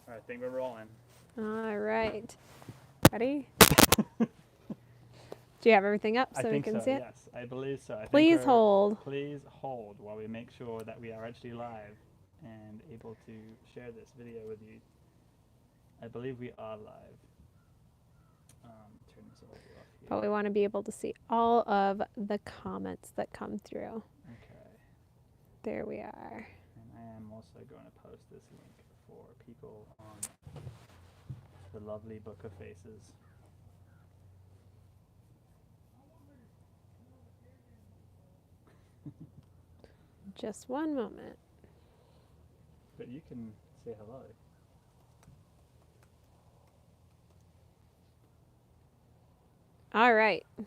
I think we're rolling. All right. Ready? Do you have everything up so we can see it? Yes, I believe so. Please hold. Please hold while we make sure that we are actually live and able to share this video with you. I believe we are live. Turn this all off here. But we want to be able to see all of the comments that come through. Okay. There we are. And I am also going to post this link for people on the lovely Book of Faces. Just one moment. But you can say hello. All right. I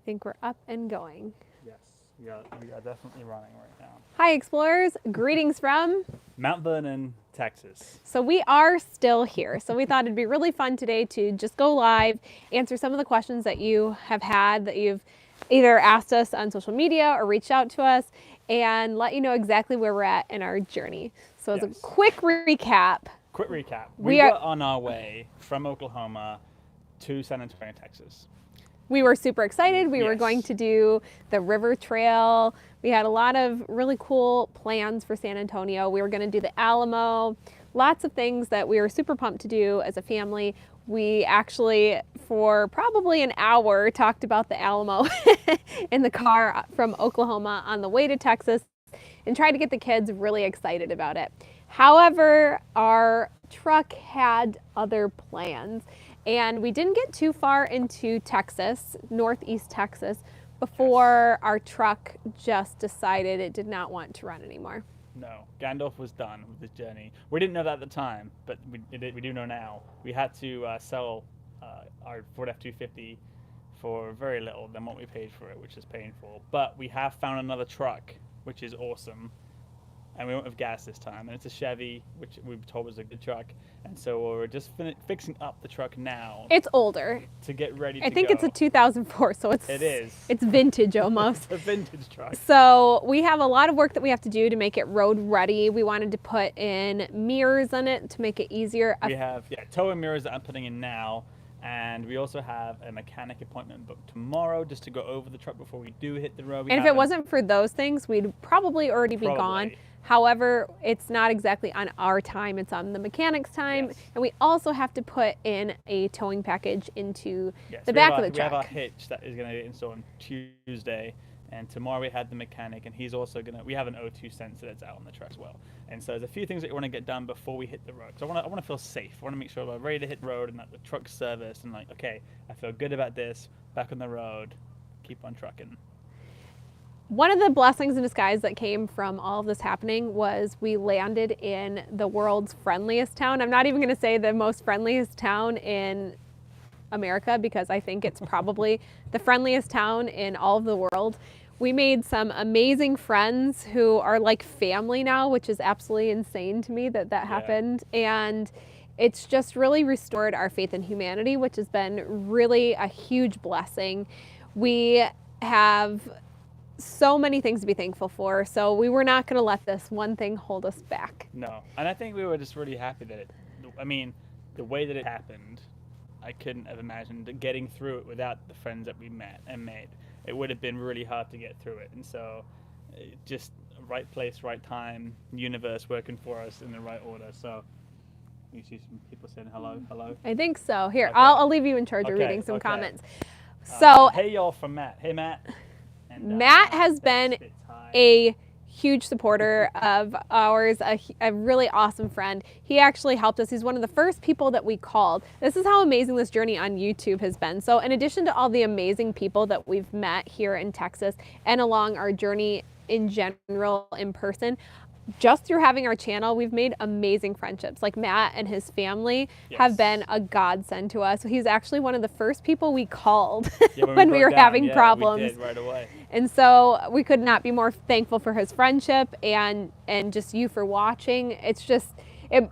think we're up and going. Yes, we are definitely running right now. Hi, explorers. Greetings from Mount Vernon, Texas. So we are still here. So we thought it'd be really fun today to just go live, answer some of the questions that you have had, that you've either asked us on social media or reached out to us, and let you know exactly where we're at in our journey. So as a quick recap. We were on our way from Oklahoma to San Antonio, Texas. We were super excited. We were going to do the river trail. We had a lot of really cool plans for San Antonio. We were going to do the Alamo, lots of things that we were super pumped to do as a family. We actually, for probably an hour, talked about the Alamo in the car from Oklahoma on the way to Texas and tried to get the kids really excited about it. However, our truck had other plans. And we didn't get too far into Texas, northeast Texas, before our truck just decided it did not want to run anymore. No, Gandalf was done with this journey. We didn't know that at the time, but we do know now. We had to sell our Ford F-250 for very little than what we paid for it, which is painful. But we have found another truck, which is awesome. And we went with gas this time, and it's a Chevy, which we were told was a good truck. And so we're just fixing up the truck now. It's older. To get ready to go. I think it's a 2004, so it is. It's vintage almost. It's a vintage truck. So we have a lot of work that we have to do to make it road ready. We wanted to put in mirrors on it to make it easier. We have tow and mirrors that I'm putting in now. And we also have a mechanic appointment booked tomorrow just to go over the truck before we do hit the road. And if it wasn't for those things, we'd probably already be gone. However, it's not exactly on our time, it's on the mechanic's time. Yes. And we also have to put in a towing package into the back of the truck. We have our hitch that is going to get installed on Tuesday. And tomorrow we had the mechanic, and he's also we have an O2 sensor that's out on the truck as well. And so there's a few things that we want to get done before we hit the road. So I want to feel safe. I want to make sure we're ready to hit the road and that the truck's serviced and like, okay, I feel good about this, back on the road, keep on trucking. One of the blessings in disguise that came from all of this happening was we landed in the world's friendliest town. I'm not even going to say the most friendliest town in America because I think it's probably the friendliest town in all of the world. We made some amazing friends who are like family now, which is absolutely insane to me that happened. And it's just really restored our faith in humanity, which has been really a huge blessing. We have so many things to be thankful for, so we were not going to let this one thing hold us back. No, and I think we were just really happy that the way that it happened, I couldn't have imagined getting through it without the friends that we met and made. It would have been really hard to get through it, and so just right place, right time, universe working for us in the right order. So you see some people saying hello. I think so. Here, okay. I'll leave you in charge of reading some comments. So hey y'all from Matt. Hey Matt. And, Matt has been a huge supporter of ours, a really awesome friend. He actually helped us. He's one of the first people that we called. This is how amazing this journey on YouTube has been. So in addition to all the amazing people that we've met here in Texas and along our journey in general in person, just through having our channel, we've made amazing friendships. Like Matt and his family have been a godsend to us. He's actually one of the first people we called when we were having problems. We did right away. And so we could not be more thankful for his friendship and just you for watching. It's just, it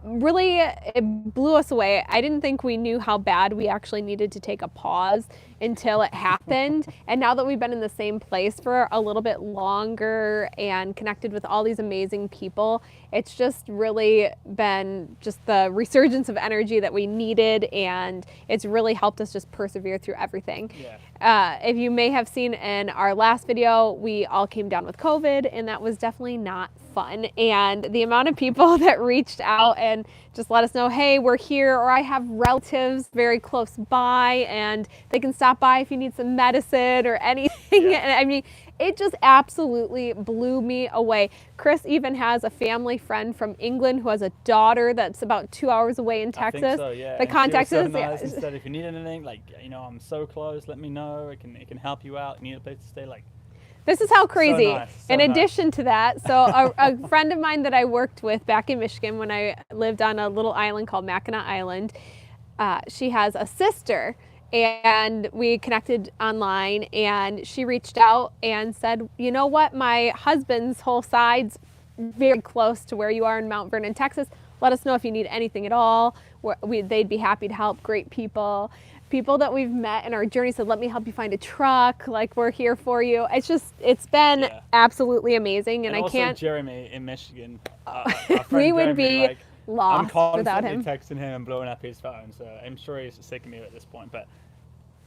blew us away. I didn't think we knew how bad we actually needed to take a pause until it happened. And now that we've been in the same place for a little bit longer and connected with all these amazing people, it's just really been just the resurgence of energy that we needed, and it's really helped us just persevere through everything. If you may have seen in our last video, we all came down with COVID, and that was definitely not fun. And the amount of people that reached out and just let us know, hey, we're here, or I have relatives very close by and they can stop by if you need some medicine or anything. And I mean, it just absolutely blew me away. Chris even has a family friend from England who has a daughter that's about 2 hours away in Texas. I think so, yeah. The context so is nice. And said, if you need anything, like, you know, I'm so close, let me know. It can help you out. You need a place to stay, like. This is how crazy. So nice, so in addition to that, so a friend of mine that I worked with back in Michigan when I lived on a little island called Mackinac Island, she has a sister, and we connected online, and she reached out and said, you know what, my husband's whole side's very close to where you are in Mount Vernon, Texas. Let us know if you need anything at all. They'd be happy to help. Great people. People that we've met in our journey said, let me help you find a truck, like, we're here for you. It's been absolutely amazing. And I also can't. Jeremy in Michigan, we would Jeremy, be like, lost without him. I'm constantly texting him and blowing up his phone, so I'm sure he's sick of me at this point, but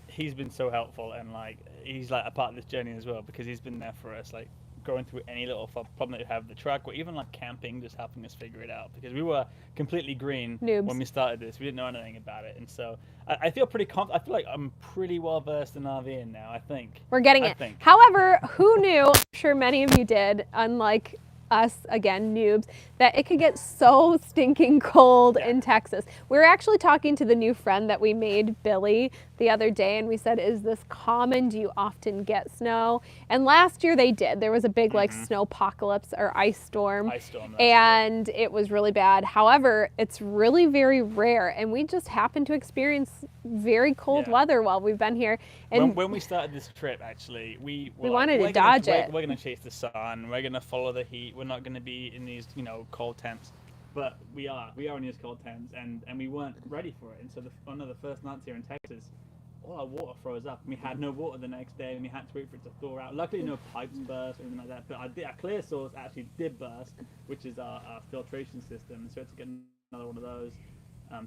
he's been so helpful, and like he's like a part of this journey as well, because he's been there for us, like going through any little problem that you have with the truck, or even like camping, just helping us figure it out, because we were completely green Noobs. when we started this. We didn't know anything about it, and so I feel pretty I feel like I'm pretty well versed in RVing now. I think we're getting it. However, who knew? I'm sure many of you did, unlike us, again, noobs, that it could get so stinking cold in Texas. We were actually talking to the new friend that we made, Billy, the other day, and we said, is this common? Do you often get snow? And last year they did. There was a big like snowpocalypse or ice storm, and it was really bad. However, it's really very rare, and we just happened to experience very cold weather while we've been here. And when we started this trip, actually, we wanted to dodge it. We're going to chase the sun. We're going to follow the heat. We're not going to be in these, you know, cold tents. But we are in these cold tents, and we weren't ready for it. And so one of the first nights here in Texas, all our water froze up. We had no water the next day, and we had to wait for it to thaw out. Luckily, no pipes burst or anything like that. But our clear source actually did burst, which is our filtration system. So we had to get another one of those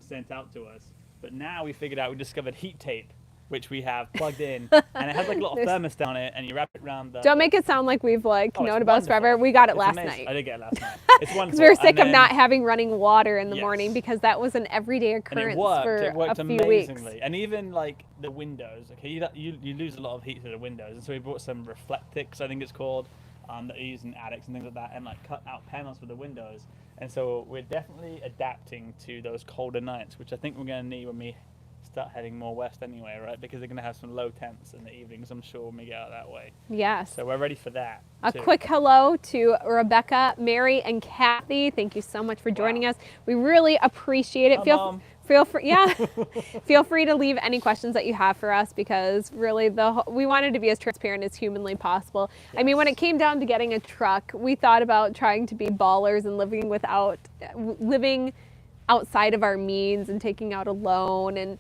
sent out to us. But now we discovered heat tape, which we have plugged in, and it has like a little thermostat on it, and you wrap it around the... Don't make it sound like we've known about this forever. We got it last night. I did get it last night. It's wonderful. Because we were sick of not having running water in the morning, because that was an everyday occurrence for it worked a few amazingly. weeks. And even like the windows, okay, you lose a lot of heat through the windows, and so we bought some Reflectix, I think it's called, that you use in attics and things like that, and like cut out panels for the windows. And so we're definitely adapting to those colder nights, which I think we're going to need when we start heading more west anyway, right? Because they're going to have some low temps in the evenings, I'm sure, when we get out that way. Yes. So we're ready for that. A quick hello to Rebecca, Mary, and Kathy. Thank you so much for joining us. We really appreciate it. Feel free, feel free to leave any questions that you have for us, because really we wanted to be as transparent as humanly possible. Yes. I mean, when it came down to getting a truck, we thought about trying to be ballers and living outside of our means and taking out a loan and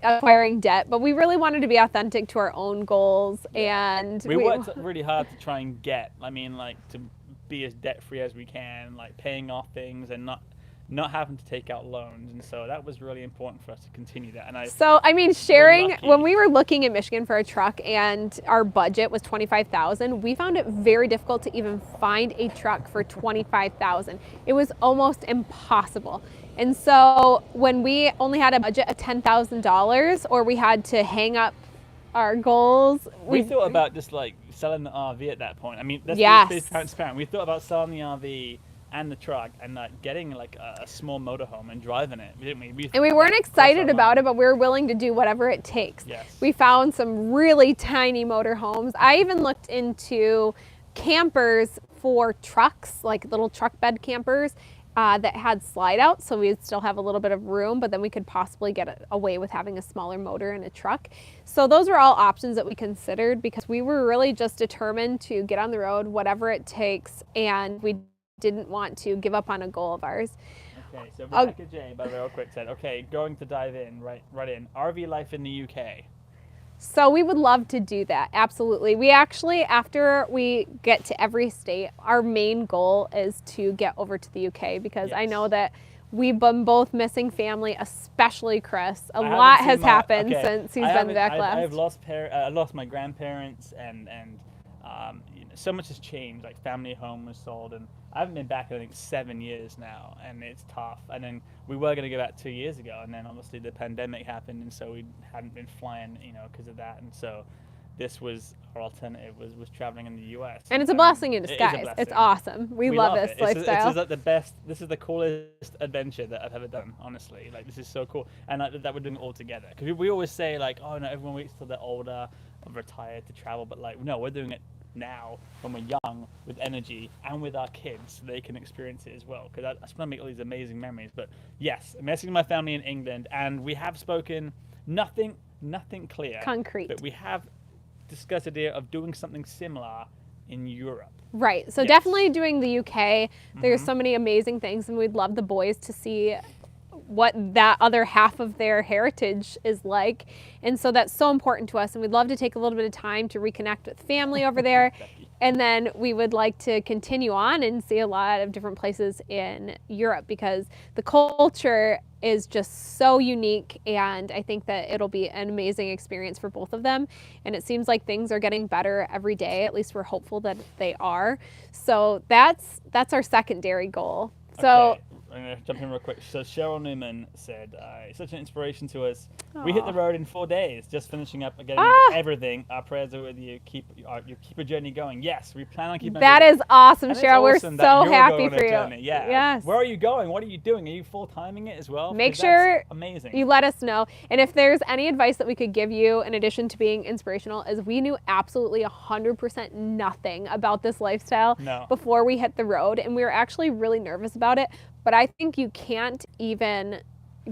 acquiring debt, but we really wanted to be authentic to our own goals. And we worked really hard to try and to be as debt free as we can, like paying off things and not having to take out loans. And so that was really important for us to continue that. And sharing, when we were looking in Michigan for a truck and our budget was $25,000, we found it very difficult to even find a truck for $25,000. It was almost impossible. And so when we only had a budget of $10,000, or we had to hang up our goals, we thought about just like selling the RV at that point. I mean, let's be transparent. We thought about selling the RV and the truck and getting like a small motorhome and driving it, didn't we? And we weren't excited about it, but we were willing to do whatever it takes. Yes. We found some really tiny motorhomes. I even looked into campers for trucks, like little truck bed campers that had slide outs, so we'd still have a little bit of room, but then we could possibly get away with having a smaller motor in a truck. So those were all options that we considered, because we were really just determined to get on the road, whatever it takes, and we didn't want to give up on a goal of ours. Okay, so Rebecca J, by the way, real quick, said, okay, going to dive in, right in, RV life in the UK. So we would love to do that. Absolutely. We actually, after we get to every state, our main goal is to get over to the UK, because I know that we've been both missing family, especially Chris. A lot has happened since he's been back last. I've lost lost my grandparents, and you know, so much has changed. Like family home was sold, and I haven't been back in, I think, 7 years now, and it's tough. And then we were going to go back 2 years ago, and then obviously the pandemic happened, and so we hadn't been flying, you know, because of that. And so this was our alternative, was traveling in the US. And it's a blessing in disguise. It's awesome. We love this lifestyle. It's like the best. This is the coolest adventure that I've ever done, honestly. Like, this is so cool. And that we're doing it all together. Because we always say, like, oh, no, everyone waits till they're older or retired to travel. But, like, no, we're doing it now when we're young, with energy, and with our kids, so they can experience it as well. Because I just want to make all these amazing memories. But yes, I'm missing my family in England, and we have spoken nothing clear, concrete, but we have discussed the idea of doing something similar in Europe. Right. So definitely doing the UK. There's so many amazing things, and we'd love the boys to see what that other half of their heritage is like. And so that's so important to us, and we'd love to take a little bit of time to reconnect with family over there. And then we would like to continue on and see a lot of different places in Europe, because the culture is just so unique, and I think that it'll be an amazing experience for both of them. And it seems like things are getting better every day. At least we're hopeful that they are. So that's our secondary goal. So I'm going to jump in real quick. So Cheryl Newman said, such an inspiration to us. Aww. We hit the road in 4 days, just finishing up and getting everything. Our prayers are with you. Keep your journey going. Yes, we plan on keeping. That is awesome, Cheryl. We're so happy for you. Yeah. Yes. Where are you going? What are you doing? Are you full-timing it as well? Make sure amazing. You let us know. And if there's any advice that we could give you, in addition to being inspirational, is we knew absolutely 100% nothing about this lifestyle before we hit the road. And we were actually really nervous about it. But I think you can't even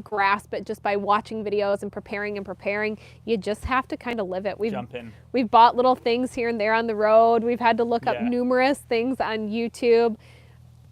grasp it just by watching videos and preparing. You just have to kind of live it. Jump in. We've bought little things here and there on the road. We've had to look up numerous things on YouTube.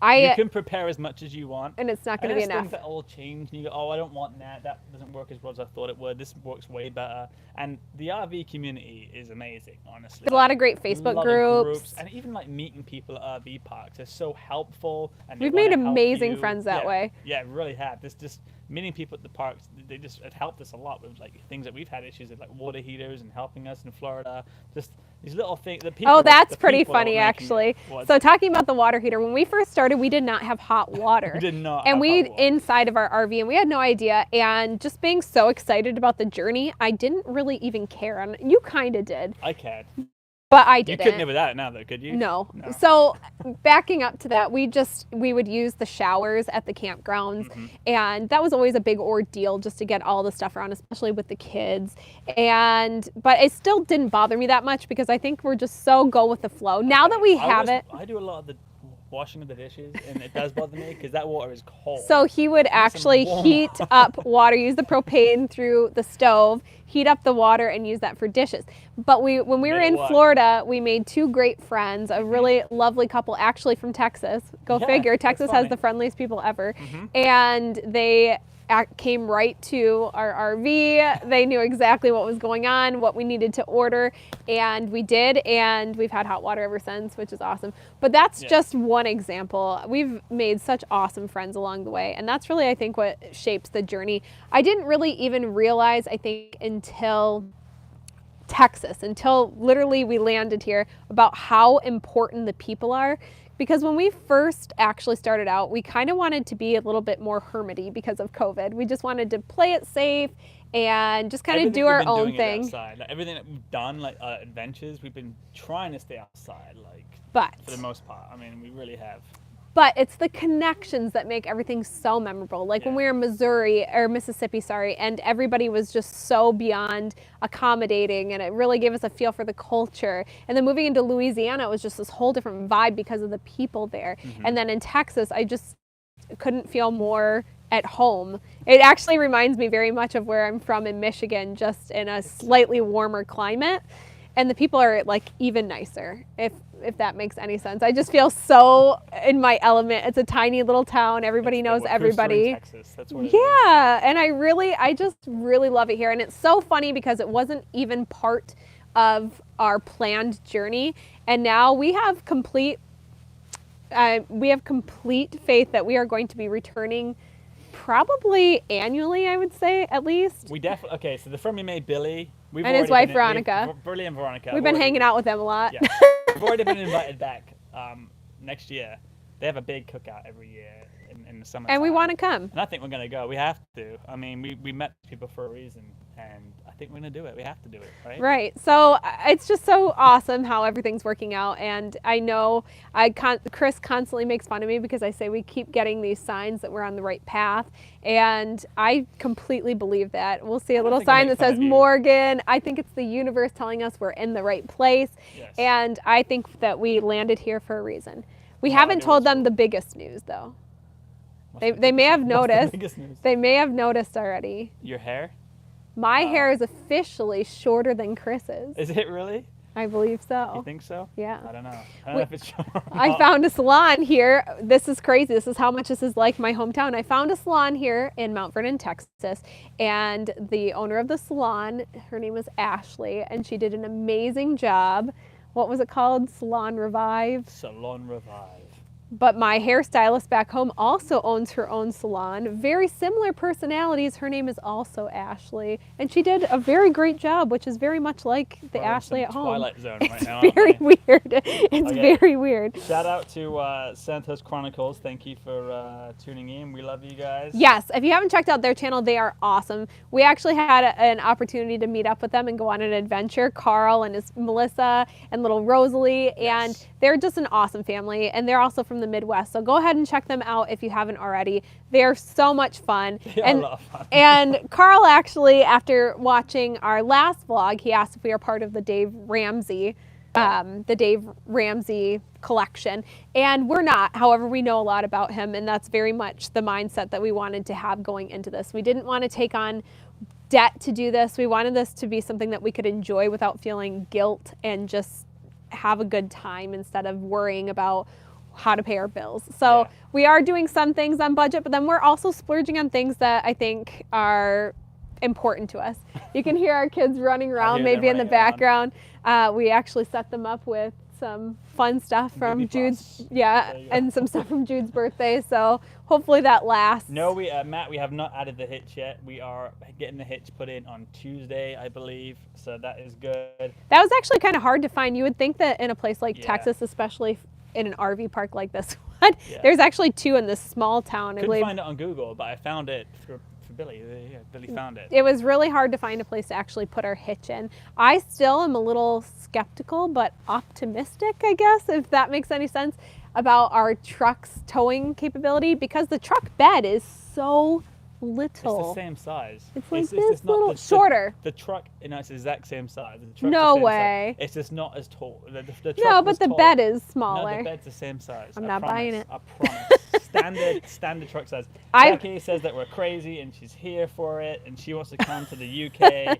You can prepare as much as you want, and it's not going to be enough. Things that all change, and you go, oh, I don't want that. That doesn't work as well as I thought it would. This works way better. And the RV community is amazing, honestly. There's a lot of great Facebook groups, and even like meeting people at RV parks is so helpful. And we've made amazing friends that way. Yeah, really have. This just meeting people at the parks, it helped us a lot with like things that we've had issues with, like water heaters, and helping us in Florida. Just these little things that people. Oh, that's pretty funny, actually. So talking about the water heater, when we first started, we did not have hot water. We did not. And we inside of our RV, and we had no idea. And just being so excited about the journey, I didn't really even care. And you kind of did. I cared. But I didn't. You couldn't live without it now, though, could you? No. So backing up to that, we would use the showers at the campgrounds, and that was always a big ordeal just to get all the stuff around, especially with the kids. But it still didn't bother me that much, because I think we're just so go with the flow. Now that we have it, I do a lot of the washing of the dishes, and it does bother me because that water is cold. So he would actually heat up water, use the propane through the stove, heat up the water, and use that for dishes. But when we were in Florida, we made two great friends, a really lovely couple, actually from Texas. Go figure, Texas has the friendliest people ever. And they came right to our RV. They knew exactly what was going on, what we needed to order, and we did, and we've had hot water ever since, which is awesome. But that's just one example. We've made such awesome friends along the way, and that's really, I think, what shapes the journey. I didn't really even realize, I think, until Texas, until literally we landed here, about how important the people are. Because when we first actually started out, we kind of wanted to be a little bit more hermity because of COVID. We just wanted to play it safe and just kind of do our own thing. Like everything that we've done, like adventures, we've been trying to stay outside, for the most part. I mean, we really have. But it's the connections that make everything so memorable. Like when we were in Mississippi, and everybody was just so beyond accommodating, and it really gave us a feel for the culture. And then moving into Louisiana, it was just this whole different vibe because of the people there. And then in Texas, I just couldn't feel more at home. It actually reminds me very much of where I'm from in Michigan, just in a slightly warmer climate. And the people are like even nicer. if that makes any sense. I just feel so in my element. It's a tiny little town. Everybody knows everybody. Texas. That's what it is. Yeah, and I just really love it here. And it's so funny because it wasn't even part of our planned journey, and now we have complete faith that we are going to be returning probably annually, I would say, at least. We definitely, okay, so the friend we made, Billy, and his wife, Veronica. Billy and Veronica. We've been hanging out with them a lot. Yeah. We've already been invited back next year. They have a big cookout every year in the summer. And we want to come. And I think we're going to go. We have to. I mean, we met people for a reason, and I think we're going to do it. We have to do it, right? Right. So it's just so awesome how everything's working out. And I know Chris constantly makes fun of me because I say we keep getting these signs that we're on the right path. And I completely believe that. We'll see a little sign that says Morgan. I think it's the universe telling us we're in the right place. Yes. And I think that we landed here for a reason. We haven't told them the biggest news, though. They may have noticed. The biggest news? They may have noticed already. Your hair? My hair is officially shorter than Chris's. Is it really? I believe so. You think so? Yeah. I don't know. I don't know if it's short or I not. found a salon here. This is crazy. This is how much this is like my hometown. I found a salon here in Mount Vernon, Texas, and the owner of the salon, her name was Ashley, and she did an amazing job. What was it called? Salon Revive? Salon Revive. But my hairstylist back home also owns her own salon. Very similar personalities. Her name is also Ashley. And she did a very great job, which is very much like the Ashley at home. Twilight Zone right now. It's very weird. It's very weird. Shout out to Santos Chronicles. Thank you for tuning in. We love you guys. Yes. If you haven't checked out their channel, they are awesome. We actually had an opportunity to meet up with them and go on an adventure. Carl and his Melissa and little Rosalie. Yes. And they're just an awesome family. And they're also from the Midwest. So go ahead and check them out if you haven't already. They're so much fun. They are a lot of fun. And Carl actually, after watching our last vlog, he asked if we are part of the Dave Ramsey collection. And we're not. However, we know a lot about him, and that's very much the mindset that we wanted to have going into this. We didn't want to take on debt to do this. We wanted this to be something that we could enjoy without feeling guilt and have a good time instead of worrying about how to pay our bills. So we are doing some things on budget, but then we're also splurging on things that I think are important to us. You can hear our kids running around maybe in the background. We actually set them up with some fun stuff from Jude's, and some stuff from Jude's birthday. So hopefully that lasts. No, Matt, we have not added the hitch yet. We are getting the hitch put in on Tuesday, I believe. So that is good. That was actually kind of hard to find. You would think that in a place like Texas, especially in an RV park like this one, there's actually two in this small town. Couldn't find it on Google, but I found it for Billy. Yeah, Billy found it. It was really hard to find a place to actually put our hitch in. I still am a little skeptical, but optimistic, I guess, if that makes any sense, about our truck's towing capability, because the truck bed is so little. It's the same size. It's like this little shorter. The truck, it's the exact same size. The truck's no the same way. Size. It's just not as tall. The truck no, but the tall. bed is smaller. No, the bed's the same size. I'm not buying it. I promise. Standard truck size. Jackie says that we're crazy and she's here for it and she wants to come to the UK.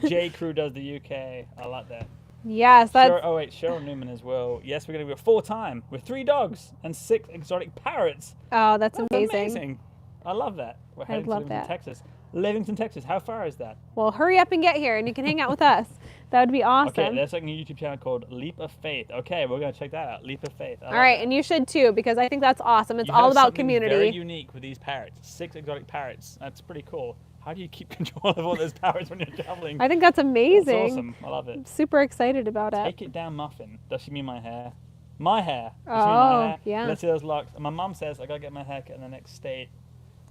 J Crew does the UK. I like that. Yes, that's... Cheryl Newman as well. Yes, we're going to go full-time with 3 dogs and 6 exotic parrots. Oh, that's amazing. I love that. We're heading to Livingston, Texas. Livingston, Texas. How far is that? Well, hurry up and get here and you can hang out with us. That would be awesome. Okay, there's like a YouTube channel called Leap of Faith. Okay, we're going to check that out. Leap of Faith. All right, and you should too, because I think that's awesome. It's all about community. Very unique with these parrots. 6 exotic parrots. That's pretty cool. How do you keep control of all those parrots when you're traveling? I think that's amazing. That's awesome. I love it. I'm super excited about it. Take it down, Muffin. Does she mean my hair? My hair. Does she mean my hair? Yeah. Let's see those locks. My mom says I got to get my hair cut in the next state.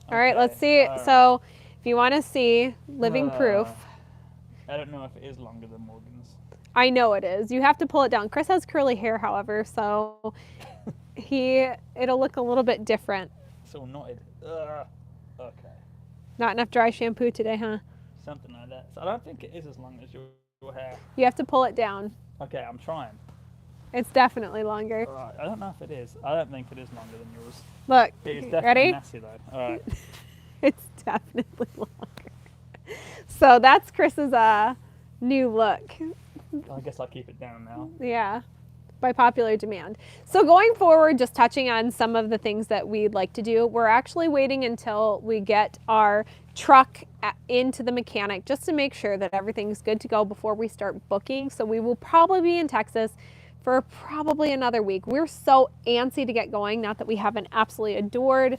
All right, let's see. So if you want to see living proof. I don't know if it is longer than Morgan's. I know it is. You have to pull it down. Chris has curly hair, however, so it'll look a little bit different. So knotted. Okay. Not enough dry shampoo today, huh? Something like that. So I don't think it is as long as your hair. You have to pull it down. Okay, I'm trying. It's definitely longer. All right. I don't know if it is. I don't think it is longer than yours. Look, it is definitely ready? Messy though. All right. It's definitely longer. So that's Chris's new look. I guess I'll keep it down now. Yeah. by popular demand. So going forward, just touching on some of the things that we'd like to do, we're actually waiting until we get our truck into the mechanic just to make sure that everything's good to go before we start booking. So we will probably be in Texas for probably another week. We're so antsy to get going, not that we haven't absolutely adored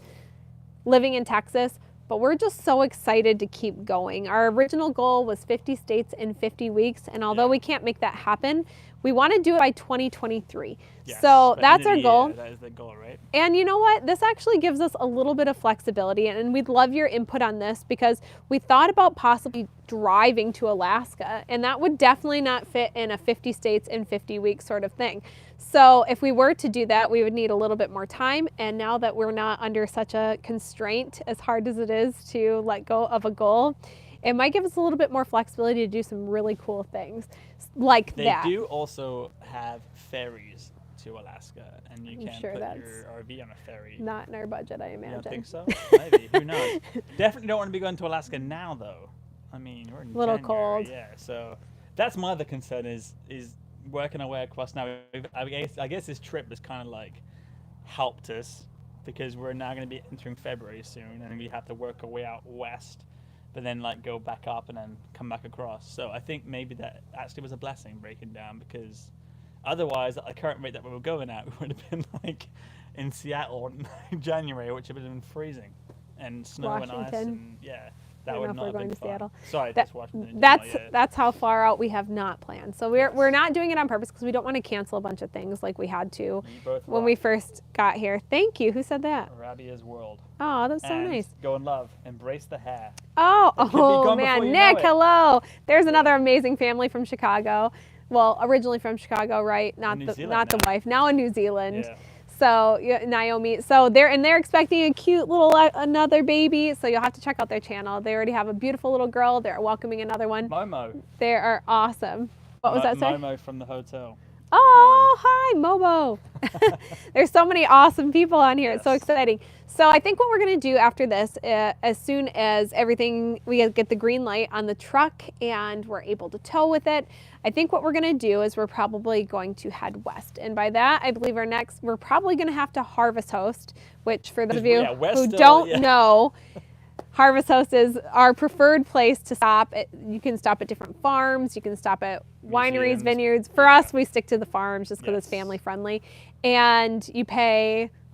living in Texas, but we're just so excited to keep going. Our original goal was 50 states in 50 weeks, and although we can't make that happen, we want to do it by 2023. Yes, so by that's end our of the goal. year, that is the goal, right? And you know what? This actually gives us a little bit of flexibility, and we'd love your input on this because we thought about possibly driving to Alaska, and that would definitely not fit in a 50 states in 50 weeks sort of thing. So if we were to do that, we would need a little bit more time. And now that we're not under such a constraint, as hard as it is to let go of a goal, it might give us a little bit more flexibility to do some really cool things like that. They do also have ferries to Alaska, and you can sure put that's your RV on a ferry. Not in our budget, I You imagine. don't think so? Maybe. Who knows? Definitely don't want to be going to Alaska now, though. I mean, we're in Little January, cold. Yeah, so that's my other concern is working our way across now. I guess this trip has kind of like helped us because we're now going to be entering February soon, and we have to work our way out west, but then like go back up and then come back across. So I think maybe that actually was a blessing breaking down, because otherwise at the current rate that we were going at, we would have been like in Seattle in January, which would have been freezing and snow and ice, Washington. and yeah, that I don't would know if not we're have going been to fun. Seattle. Sorry, That- that's Washington. That's how far out we have not planned. So we're not doing it on purpose because we don't want to cancel a bunch of things like we had to You both when rock. we first got here. Thank you. Who said that? Rabia's world. Oh, that's so and nice. Go in love. Embrace the hair. Oh, It could be gone man, before you know Nick, it. hello. There's another amazing family from Chicago. Well, originally from Chicago, right? Not New the Zealand the now. wife. Now in New Zealand. Yeah. So Naomi. So they're expecting a cute little another baby. So you'll have to check out their channel. They already have a beautiful little girl. They're welcoming another one. Momo. They are awesome. What was that, say? Momo from the hotel. Oh, hi, Momo. There's so many awesome people on here. It's so Yes. exciting. So I think what we're going to do after this, as soon as we get the green light on the truck and we're able to tow with it, I think what we're going to do is we're probably going to head west. And by that, I believe we're probably going to have to harvest host, which for those of you who don't know, Harvest Host is our preferred place to stop. You can stop at different farms. You can stop at wineries, Museums. vineyards. For us, we stick to the farms just because it's Yes. family friendly. And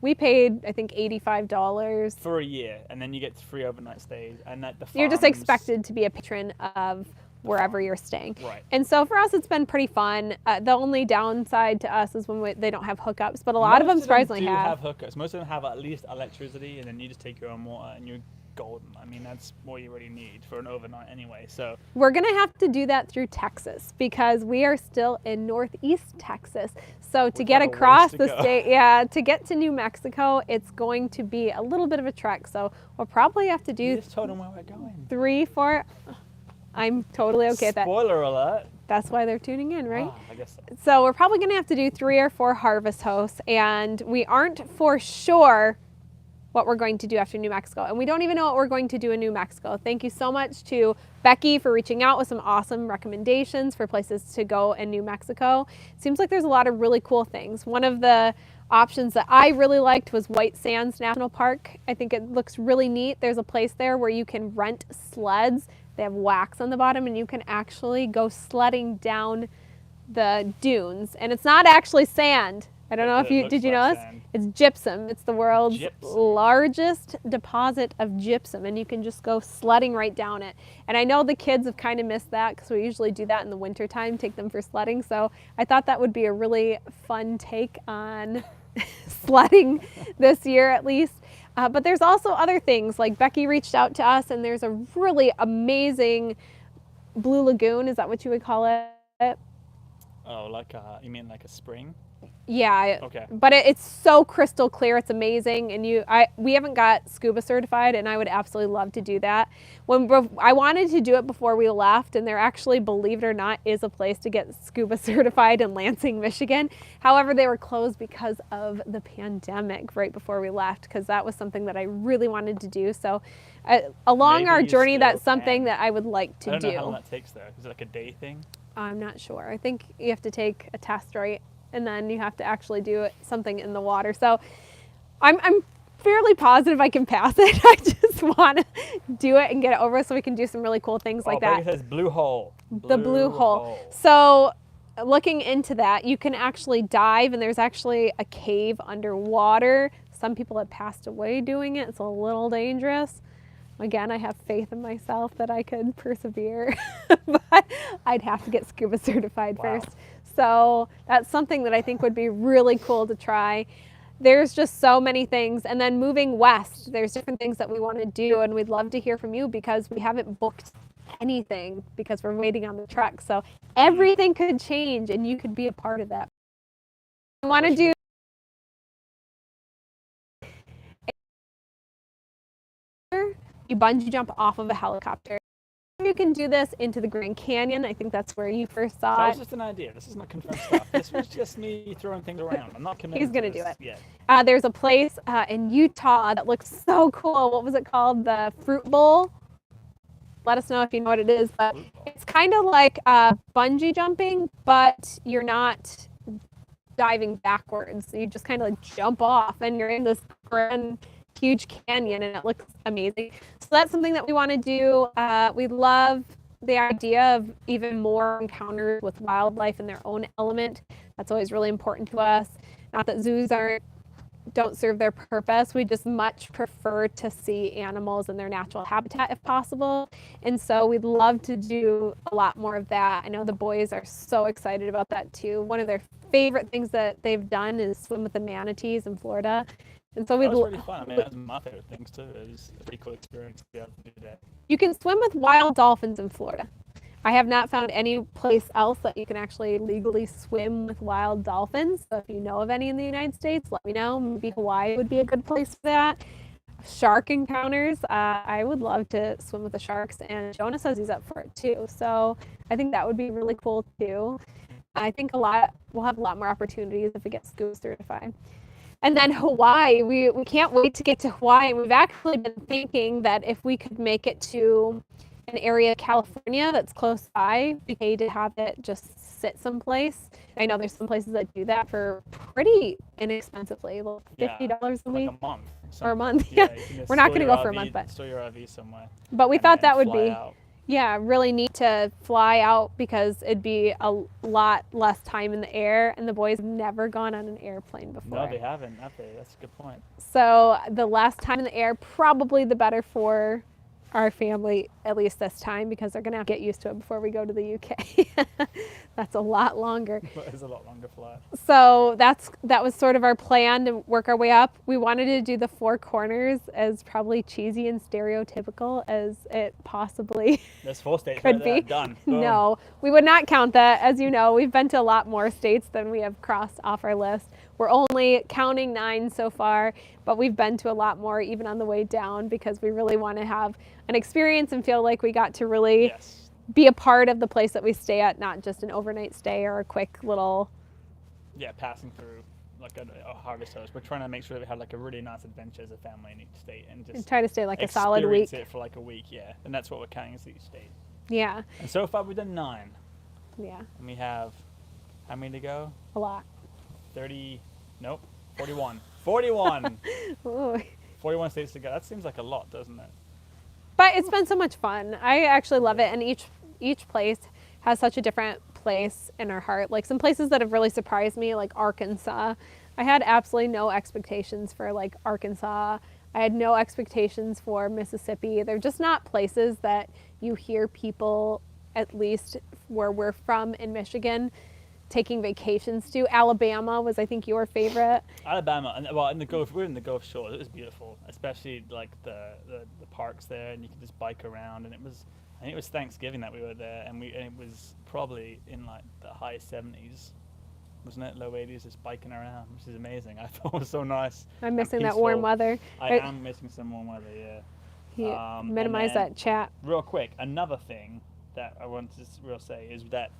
we paid, I think, $85. For a year, and then you get 3 overnight stays, and at the farms, You're just expected to be a patron of wherever you're staying. Right. And so for us, it's been pretty fun. The only downside to us is when they don't have hookups, but a lot of them surprisingly do have. hookups. Most of them have at least electricity, and then you just take your own water, and you're golden. I mean, that's all you really need for an overnight anyway. So We're going to have to do that through Texas because we are still in Northeast Texas. So to We've get got a ways across to the go. state, to get to New Mexico, it's going to be a little bit of a trek. So we'll probably have to you do just told them where we're going. 3, 4. I'm totally okay with that. Spoiler alert. That's why they're tuning in, right? I guess so. So we're probably going to have to do 3 or 4 harvest hosts, and we aren't for sure what we're going to do after New Mexico. And we don't even know what we're going to do in New Mexico. Thank you so much to Becky for reaching out with some awesome recommendations for places to go in New Mexico. It seems like there's a lot of really cool things. One of the options that I really liked was White Sands National Park. I think it looks really neat. There's a place there where you can rent sleds. They have wax on the bottom, and you can actually go sledding down the dunes. And it's not actually sand. I don't know if It did looks you know like this? sand. It's gypsum. It's the world's Gypsum. largest deposit of gypsum, and you can just go sledding right down it. And I know the kids have kind of missed that because we usually do that in the wintertime, take them for sledding. So I thought that would be a really fun take on sledding this year at least. But there's also other things, like Becky reached out to us, and there's a really amazing Blue Lagoon. Is that what you would call it? Oh, you mean like a spring? Yeah. Okay. But it's so crystal clear. It's amazing. And we haven't got scuba certified, and I would absolutely love to do that. I wanted to do it before we left, and there actually, believe it or not, is a place to get scuba certified in Lansing, Michigan. However, they were closed because of the pandemic right bore we left, because that was something that I really wanted to do. So along Maybe our you journey, still that's something can. that I would like to I don't do. know how long that takes though. Is it like a day thing? I'm not sure. I think you have to take a test, right? and then you have to actually do something in the water. So I'm fairly positive I can pass it. I just want to do it and get it over so we can do some really cool things like that. It says blue hole. The blue hole. So looking into that, you can actually dive, and there's actually a cave underwater. Some people have passed away doing it. It's a little dangerous. Again, I have faith in myself that I could persevere, but I'd have to get scuba certified first. So that's something that I think would be really cool to try. There's just so many things. And then moving west, there's different things that we want to do, and we'd love to hear from you because we haven't booked anything because we're waiting on the truck. So everything could change, and you could be a part of that. I want to do you bungee jump off of a helicopter. You can do this into the Grand Canyon. I think that's where you first saw it. That was just an idea. This is not confirmed stuff. This was just me throwing things around. I'm not committed. He's going to do it. Yeah. There's a place in Utah that looks so cool. What was it called? The Fruit Bowl. Let us know if you know what it is. But it's kind of like bungee jumping, but you're not diving backwards. You just kind of like jump off, and you're in this grand huge canyon, and it looks amazing. So that's something that we want to do. We love the idea of even more encounters with wildlife in their own element. That's always really important to us. Not that zoos don't serve their purpose. We just much prefer to see animals in their natural habitat if possible. And so we'd love to do a lot more of that. I know the boys are so excited about that too. One of their favorite things that they've done is swim with the manatees in Florida. And so that was really fun. I mean, that was my favorite things too. It was a pretty cool experience to be able to do that. You can swim with wild dolphins in Florida. I have not found any place else that you can actually legally swim with wild dolphins. So if you know of any in the United States, let me know. Maybe Hawaii would be a good place for that. Shark encounters. I would love to swim with the sharks, and Jonah says he's up for it too. So I think that would be really cool too. I think we'll have a lot more opportunities if we get scuba certified. And then Hawaii, we can't wait to get to Hawaii. We've actually been thinking that if we could make it to an area of California that's close by, we pay to have it just sit someplace. I know there's some places that do that for pretty inexpensively, like $50 a week. Like a month. Or a month, yeah. We're not going to go for a month, but store your RV somewhere. But we thought that would be out. really neat to fly out because it'd be a lot less time in the air, and the boys have never gone on an airplane before. No, they haven't, have they? That's a good point. So the less time in the air, probably the better for our family, at least this time, because they're going to have to get used to it before we go to the UK. That's a lot longer. It is a lot longer flight. So that was sort of our plan to work our way up. We wanted to do the Four Corners as probably cheesy and stereotypical as it possibly There's 4 states could right there. be. Done. Boom. No, we would not count that. As you know, we've been to a lot more states than we have crossed off our list. We're only counting 9 so far, but we've been to a lot more even on the way down because we really want to have an experience and feel like we got to really be a part of the place that we stay at, not just an overnight stay or a quick little... Yeah, passing through like a harvest host. We're trying to make sure that we have like a really nice adventure as a family in each state and just try to stay like a solid week. Experience it for like a week, yeah. And that's what we're counting as each state. Yeah. And so far we've done 9. Yeah. And we have, how many to go? A lot. 41. 41! Ooh. 41 states to go. That seems like a lot, doesn't it? But it's been so much fun. I actually love it, and each place has such a different place in our heart. Like some places that have really surprised me, like Arkansas. I had absolutely no expectations for like Arkansas. I had no expectations for Mississippi. They're just not places that you hear people, at least where we're from in Michigan, taking vacations to. Alabama was, I think, your favorite. Alabama, and well, we're in the Gulf Shores. It was beautiful, especially like the parks there, and you could just bike around. And I think it was Thanksgiving that we were there, and it was probably in like the high 70s, wasn't it? Low 80s, just biking around, which is amazing. I thought it was so nice. I'm missing that warm weather. I am missing some warm weather, yeah. Minimize that chat. Real quick, another thing that I want to say is that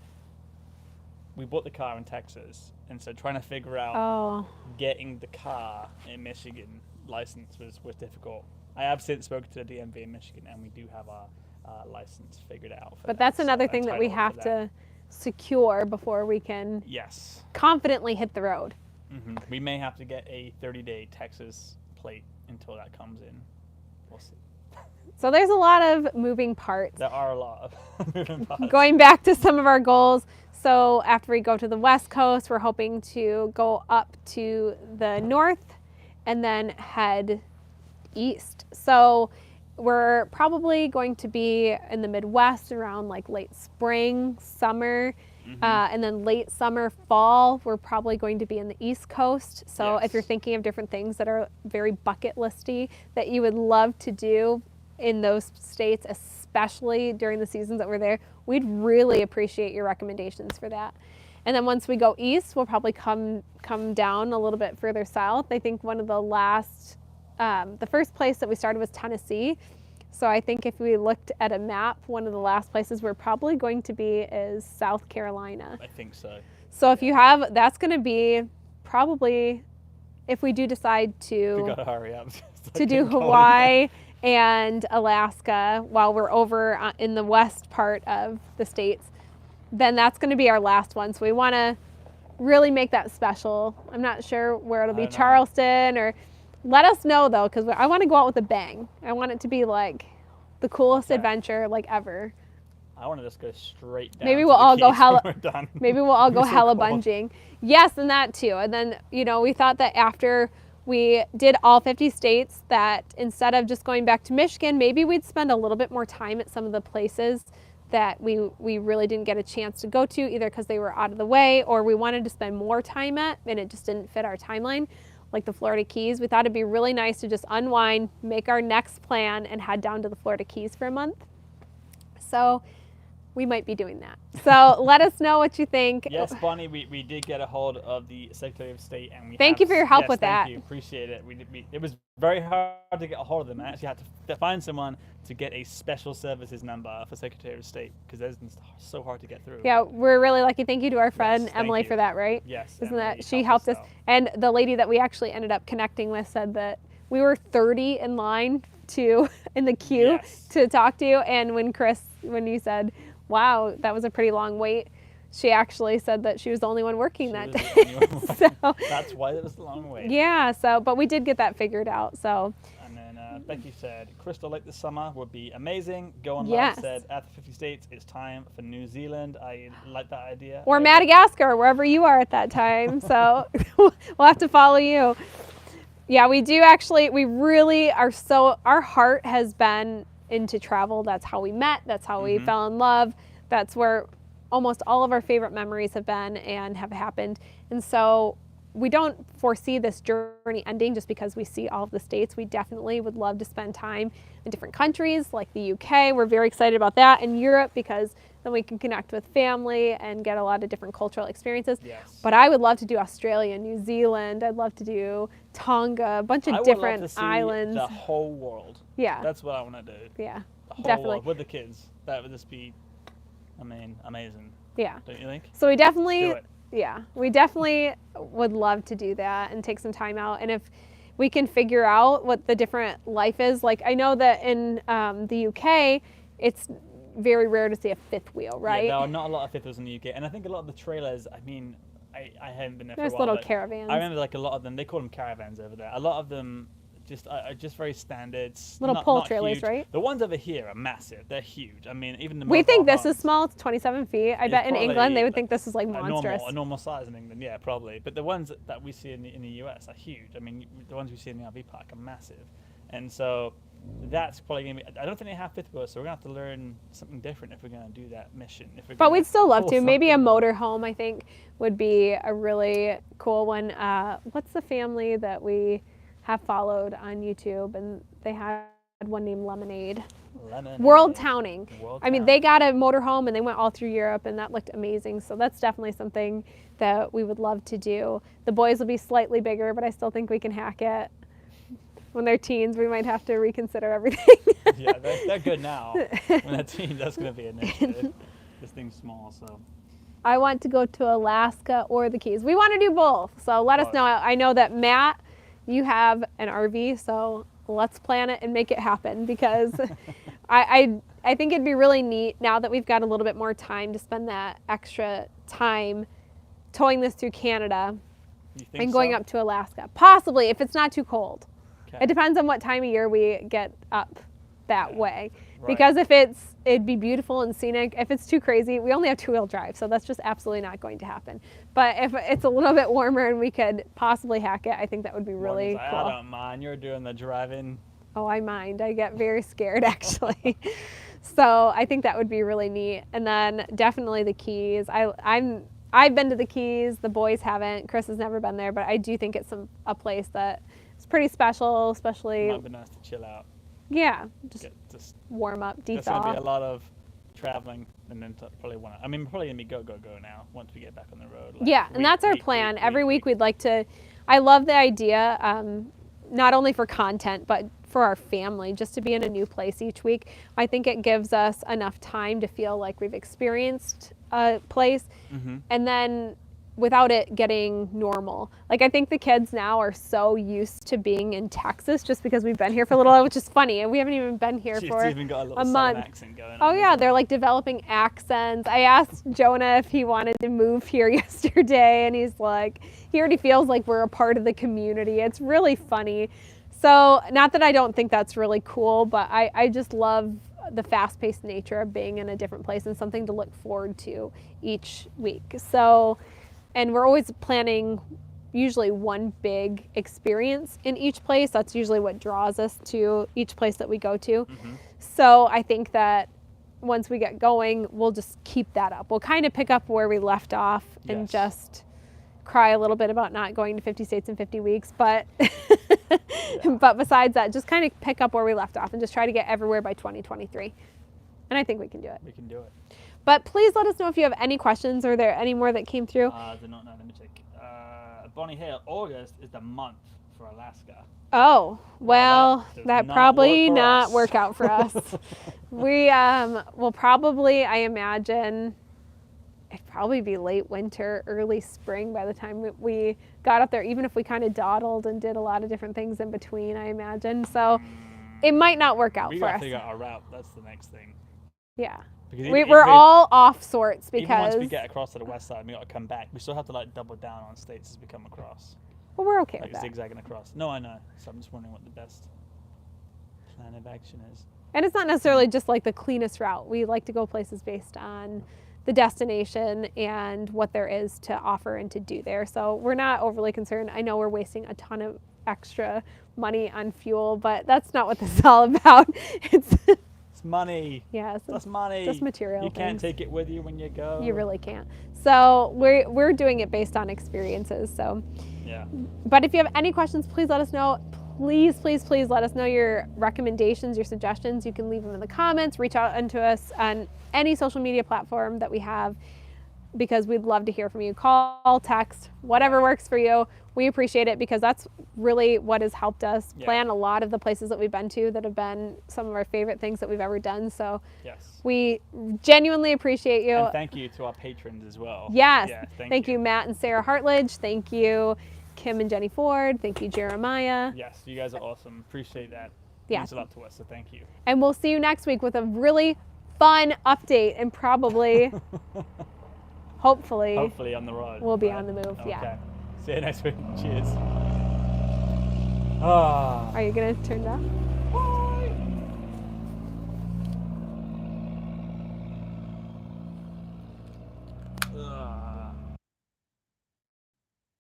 we bought the car in Texas, and so trying to figure out getting the car in Michigan license was difficult. I have since spoken to the DMV in Michigan, and we do have our license figured out. But that's another thing that we have to secure before we can Yes. confidently hit the road. We may have to get a 30-day Texas plate until that comes in. We'll see. So there's a lot of moving parts. There are a lot of moving parts. Going back to some of our goals, so after we go to the West Coast, we're hoping to go up to the north and then head east. So we're probably going to be in the Midwest around like late spring, summer, and then late summer, fall, we're probably going to be in the East Coast. So if you're thinking of different things that are very bucket listy that you would love to do in those states, especially during the seasons that we're there, we'd really appreciate your recommendations for that. And then once we go east, we'll probably come down a little bit further south. I think one of the last, the first place that we started was Tennessee. So I think if we looked at a map, one of the last places we're probably going to be is South Carolina. I think so. So if you have, that's going to be probably, if we do decide to, We gotta hurry up. to do Hawaii and Alaska while we're over in the west part of the states, then that's going to be our last one. So we want to really make that special. I'm not sure where it'll be, Charleston, or let us know though, because I want to go out with a bang. I want it to be like the coolest adventure like ever. I want to just go straight down. Maybe we'll all go hella. Done. Maybe we'll all go So hella cool. bunging. Yes, and that too. And then we thought that after we did all 50 states, that instead of just going back to Michigan, maybe we'd spend a little bit more time at some of the places that we really didn't get a chance to go to, either because they were out of the way or we wanted to spend more time at and it just didn't fit our timeline, like the Florida Keys. We thought it'd be really nice to just unwind, make our next plan, and head down to the Florida Keys for a month. So we might be doing that. So let us know what you think. Yes, Bonnie, we did get a hold of the Secretary of State, and we Thank you for your help with that. Thank you, appreciate it. It was very hard to get a hold of them. I actually had to find someone to get a special services number for Secretary of State because it's so hard to get through. Yeah, we're really lucky. Thank you to our friend Yes, Emily you. for that, right? Yes. Isn't Emily that she helped us? out. And the lady that we actually ended up connecting with said that we were 30 in line in the queue Yes. to talk to you. And when you said, "Wow, that was a pretty long wait," she actually said that she was the only one working that day. So that's why it was the long wait. yeah. So, but we did get that figured out. So. And then Becky said, Crystal Lake this summer would be amazing. Go on Yes. live said, after 50 states, it's time for New Zealand. I like that idea. Or Madagascar, wherever you are at that time. So we'll have to follow you. Yeah, we do actually, we really are our heart has been into travel. That's how we met. That's how we fell in love. That's where almost all of our favorite memories have been and have happened. And so we don't foresee this journey ending just because we see all of the states. We definitely would love to spend time in different countries like the UK. We're very excited about that. And Europe, because then we can connect with family and get a lot of different cultural experiences. Yes. But I would love to do Australia, New Zealand. I'd love to do Tonga, a bunch of different I would love to see islands. the whole world. Yeah. That's what I want to do. Yeah. The whole Definitely. world with the kids. That would just be, amazing. Yeah. Don't you think? So we definitely, Do it. yeah, we definitely would love to do that and take some time out. And if we can figure out what the different life is, like I know that in the UK, it's very rare to see a fifth wheel, right? Yeah, there are not a lot of fifth wheels in the UK. And I think a lot of the trailers, I haven't been there There's for a while. little but caravans. I remember like a lot of them, they call them caravans over there. A lot of them are just very standard. Little not, pull not trailers, huge. right? The ones over here are massive. They're huge. I mean, even the We think mobile this is homes, small. It's 27 feet. I It's bet in probably England they would think this is like a monstrous. normal size in England, yeah, probably. But the ones that we see in the US are huge. I mean, the ones we see in the RV park are massive. And so that's probably going to be, I don't think they have fifth wheels, so we're going to have to learn something different if we're going to do that mission. But we'd still love pull to. Maybe a something. motorhome, I think, would be a really cool one. What's the family that we have followed on YouTube? And they had one named Lemonade. World Towning. I mean, they got a motorhome and they went all through Europe, and that looked amazing. So that's definitely something that we would love to do. The boys will be slightly bigger, but I still think we can hack it. When they're teens, we might have to reconsider everything. Yeah, they're good now. When they're teens, that's going to be an issue. This thing's small, so. I want to go to Alaska or the Keys. We want to do both, so let us know. I know that Matt, you have an RV, so let's plan it and make it happen, because I think it'd be really neat now that we've got a little bit more time to spend that extra time towing this through Canada and going up to Alaska. Possibly, if it's not too cold. Okay. It depends on what time of year we get up that way. Right. Because it'd be beautiful and scenic. If it's too crazy, we only have 2-wheel drive, so that's just absolutely not going to happen. But if it's a little bit warmer and we could possibly hack it, I think that would be really cool. I don't mind. You're doing the driving. Oh, I mind. I get very scared, actually. So I think that would be really neat. And then definitely the Keys. I've been to the Keys. The boys haven't. Chris has never been there, but I do think it's a place that is pretty special, especially. Might be nice to chill out. Yeah, just warm up, There's going to be a de-thaw. lot of traveling, and then probably probably going to be go now once we get back on the road. Like Yeah, and that's our plan. Every week we'd like to. I love the idea, not only for content, but for our family, just to be in a new place each week. I think it gives us enough time to feel like we've experienced a place, and then without it getting normal. Like, I think the kids now are so used to being in Texas just because we've been here for a little while, which is funny, and we haven't even been here for even got a, little a month. Accent going Oh on, yeah, they're like developing accents. I asked Jonah if he wanted to move here yesterday, and he's like, he already feels like we're a part of the community. It's really funny. So, not that I don't think that's really cool, but I just love the fast-paced nature of being in a different place and something to look forward to each week. So, and we're always planning usually one big experience in each place. That's usually what draws us to each place that we go to. So I think that once we get going, we'll just keep that up. We'll kind of pick up where we left off and just cry a little bit about not going to 50 states in 50 weeks. But, but besides that, just kind of pick up where we left off and just try to get everywhere by 2023. And I think we can do it. We can do it. But please let us know if you have any questions. Or are there any more that came through? I do not know. Let me check. Bonnie Hill, August is the month for Alaska. Oh, well, that probably not work work out for us. We will probably, I imagine, it'd probably be late winter, early spring by the time we got up there, even if we kind of dawdled and did a lot of different things in between, I imagine. So it might not work out We for got to us. figure out our route. That's the next thing. Yeah. Because We're all off sorts because... Even once we get across to the west side, we got to come back. We still have to like double down on states as we come across. Well, we're okay Like with that. zigzagging across. No, I know. So I'm just wondering what the best plan of action is. And it's not necessarily just like the cleanest route. We like to go places based on the destination and what there is to offer and to do there. So we're not overly concerned. I know we're wasting a ton of extra money on fuel, but that's not what this is all about. It's money. Yes. That's money. Just material You can't things. take it with you when you go. You really can't. So we're doing it based on experiences. So Yeah. But if you have any questions, please let us know. Please let us know your recommendations, your suggestions. You can leave them in the comments, reach out to us on any social media platform that we have, because we'd love to hear from you. Call, text, whatever works for you. We appreciate it because that's really what has helped us plan a lot of the places that we've been to that have been some of our favorite things that we've ever done. So Yes. we genuinely appreciate you. And thank you to our patrons as well. Yes. Yeah, thank you, Matt and Sarah Hartledge. Thank you, Kim and Jenny Ford. Thank you, Jeremiah. Yes, you guys are awesome. Appreciate that. Yeah. Means a lot to us, so thank you. And we'll see you next week with a really fun update and probably, hopefully on the road. we'll be right? on the move. Okay. Yeah. See you next week. Cheers. Ah. Are you going to turn it off?